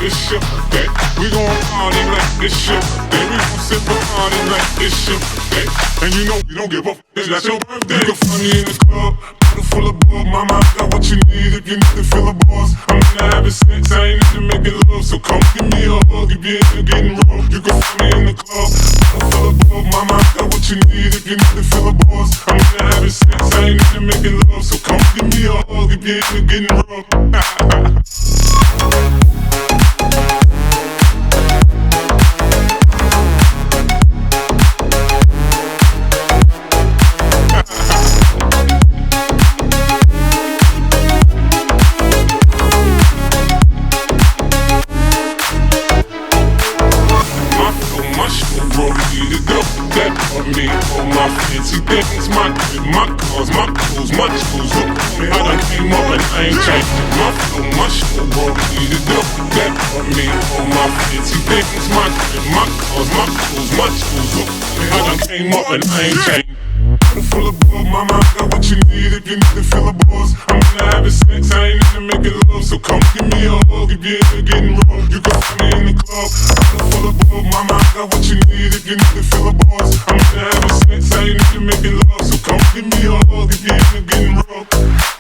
it's your day. We gon' party like it's your day. We gon' sip a party like it's your day. And you know we don't give up, that's your birthday. You can find me in the club, bottle full of bug. Mama, I got what you need if you need to feel the buzz. I'm into having sex, I ain't into making love. So come give me a hug if you're into getting rough. You can find me in the club, bottle full of bug. Mama, I got what you need if you need to feel the buzz. I'm into having sex, I ain't into making love. So come give me a hug if you're into getting rough. That for me, all my fancy things, my crib, my cars, my clothes, my tools. Look, man, I done came up and I ain't changed. My flow, my show, bro, need it up. That for me, all my fancy things, my crib, my cars, my clothes, my tools. Look, man, I done came up and I ain't changed. Full of bug, mama, I got what you need if you need to feel the buzz. I'm into having sex, I ain't into making love. So come give me a hug if you're into getting rough. You can find me in the club, full of bug, mama, I got what you need if you need to feel the buzz. I'm into having sex, I ain't into making love. So come give me a hug if you're into getting rough.